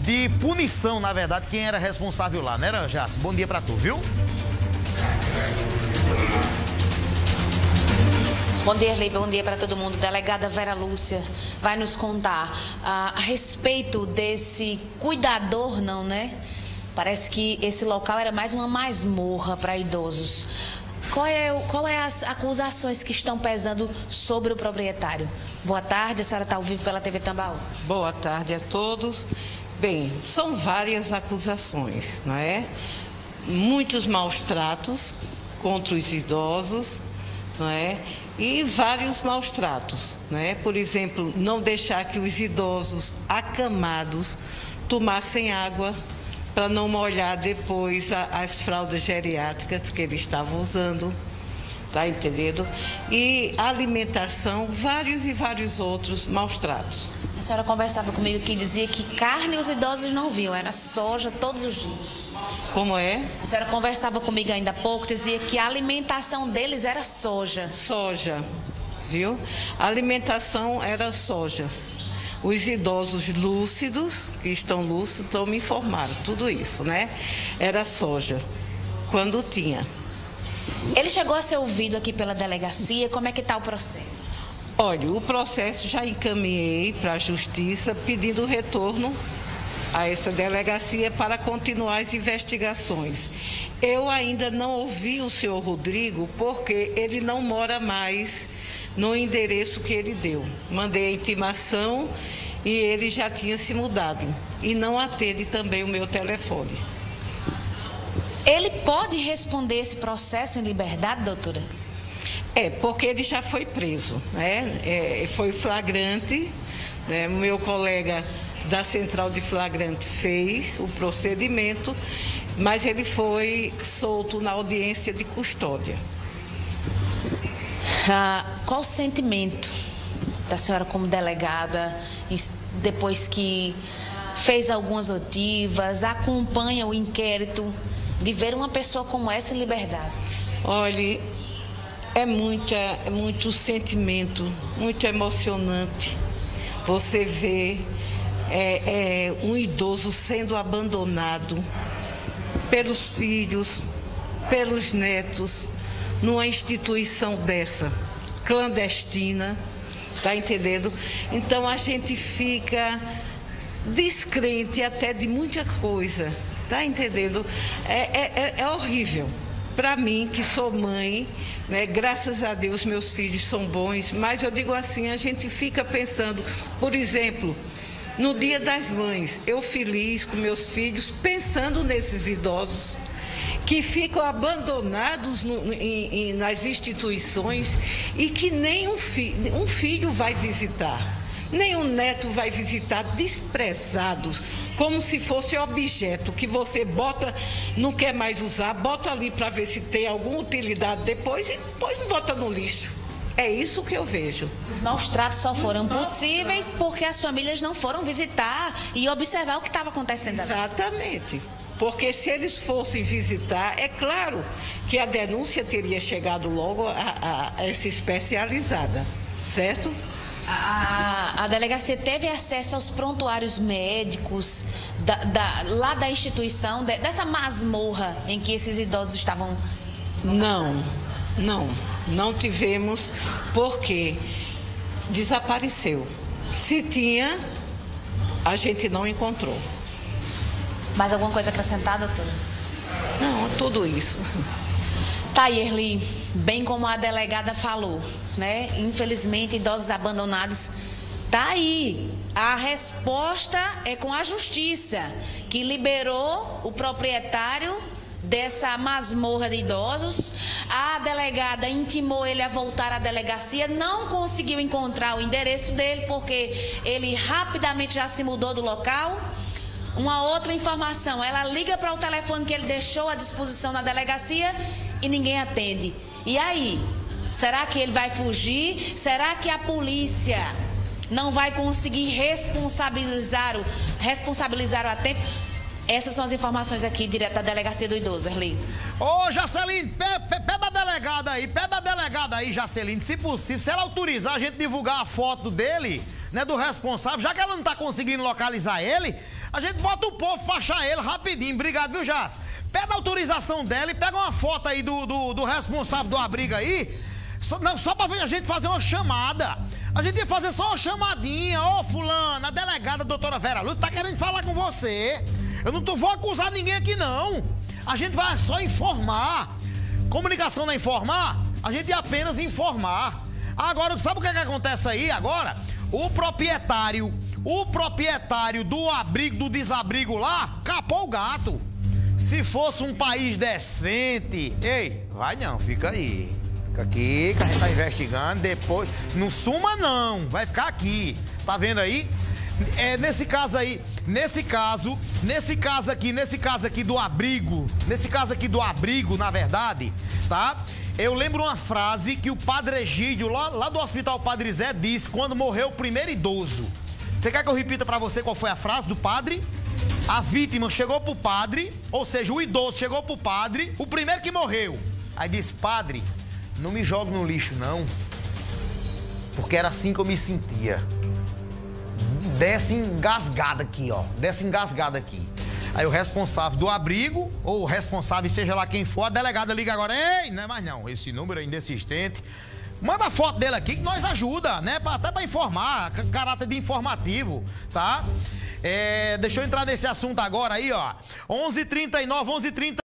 de punição, na verdade, quem era responsável lá, né, Jace? Bom dia pra tu, viu? Bom dia, Erli. Bom dia para todo mundo. Delegada Vera Lúcia vai nos contar a respeito desse cuidador, não, né? Parece que esse local era mais uma masmorra para idosos. Qual é as acusações que estão pesando sobre o proprietário? Boa tarde, a senhora está ao vivo pela TV Tambaú. Boa tarde a todos. Bem, são várias acusações, não é? Muitos maus tratos contra os idosos, não é? E vários maus tratos, né? Por exemplo, não deixar que os idosos acamados tomassem água para não molhar depois as fraldas geriátricas que eles estavam usando, tá entendendo? E alimentação, vários e vários outros maus tratos. A senhora conversava comigo que dizia que carne os idosos não viam, era soja todos os dias. Como é? A senhora conversava comigo ainda há pouco, dizia que a alimentação deles era soja. Soja, viu? A alimentação era soja. Os idosos lúcidos, que estão lúcidos, estão me informando, tudo isso, né? Era soja, quando tinha. Ele chegou a ser ouvido aqui pela delegacia, como é que está o processo? Olha, o processo já encaminhei para a Justiça pedindo retorno a essa delegacia para continuar as investigações. Eu ainda não ouvi o senhor Rodrigo porque ele não mora mais no endereço que ele deu. Mandei a intimação e ele já tinha se mudado e não atende também o meu telefone. Ele pode responder esse processo em liberdade, doutora? Porque ele já foi preso, né? Foi flagrante, né? O meu colega da Central de Flagrante fez o procedimento, mas ele foi solto na audiência de custódia. Qual o sentimento da senhora como delegada, depois que fez algumas oitivas, acompanha o inquérito, de ver uma pessoa como essa em liberdade? Olha, é muito sentimento, muito emocionante você ver um idoso sendo abandonado pelos filhos, pelos netos, numa instituição dessa, clandestina, tá entendendo? Então a gente fica descrente até de muita coisa, tá entendendo? É horrível. Para mim, que sou mãe, né, graças a Deus meus filhos são bons, mas eu digo assim, a gente fica pensando, por exemplo, no Dia das Mães, eu feliz com meus filhos, pensando nesses idosos que ficam abandonados nas instituições e que nem um filho vai visitar, nem um neto vai visitar, desprezados, como se fosse objeto que você bota, não quer mais usar, bota ali para ver se tem alguma utilidade depois e depois bota no lixo. É isso que eu vejo. Os maus tratos só foram possíveis porque as famílias não foram visitar e observar o que estava acontecendo ali. Exatamente. Porque se eles fossem visitar, é claro que a denúncia teria chegado logo a essa especializada, certo? A delegacia teve acesso aos prontuários médicos lá da instituição, dessa masmorra em que esses idosos estavam? Não tivemos, porque desapareceu. Se tinha, a gente não encontrou. Mais alguma coisa acrescentada, doutora? Não, tudo isso. Tá aí, Erli, bem como a delegada falou, né? Infelizmente, idosos abandonados, tá aí. A resposta é com a justiça, que liberou o proprietário dessa masmorra de idosos. A delegada intimou ele a voltar à delegacia, não conseguiu encontrar o endereço dele, porque ele rapidamente já se mudou do local. Uma outra informação, ela liga para o telefone que ele deixou à disposição na delegacia e ninguém atende. E aí? Será que ele vai fugir? Será que a polícia não vai conseguir responsabilizar a tempo? Essas são as informações aqui, direto da Delegacia do Idoso, Erli. Ô, Jaceline, pede a delegada aí, Jaceline, se possível, se ela autorizar a gente divulgar a foto dele, né, do responsável, já que ela não tá conseguindo localizar ele, A gente bota o povo pra achar ele rapidinho. Obrigado, viu, Jás? Pega a autorização dela e pega uma foto aí do responsável do abrigo aí. Só pra a gente fazer uma chamada. A gente ia fazer só uma chamadinha. Ô, fulano, a delegada doutora Vera Lúcia tá querendo falar com você. Eu não vou acusar ninguém aqui, não. A gente vai só informar. Comunicação não é informar? A gente ia apenas informar. Agora, sabe o que é que acontece aí agora? O proprietário do abrigo, do desabrigo lá, capou o gato. Se fosse um país decente... Ei, vai não, fica aí. Fica aqui, que a gente tá investigando, depois... Não suma não, vai ficar aqui. Tá vendo aí? Nesse caso aqui do abrigo, na verdade, tá? Eu lembro uma frase que o Padre Egídio, lá do Hospital Padre Zé, disse quando morreu o primeiro idoso. Você quer que eu repita pra você qual foi a frase do padre? A vítima chegou pro padre, ou seja, o idoso chegou pro padre, o primeiro que morreu. Aí disse, padre, não me jogue no lixo, não. Porque era assim que eu me sentia. Desce engasgada aqui, ó. Desce engasgada aqui. Aí o responsável do abrigo, ou o responsável, seja lá quem for, a delegada liga agora. Ei, não é mais não, esse número é indesistente. Manda a foto dele aqui que nós ajuda, né? Até pra informar, caráter de informativo, tá? Deixa eu entrar nesse assunto agora aí, ó. 11h39, 11h30.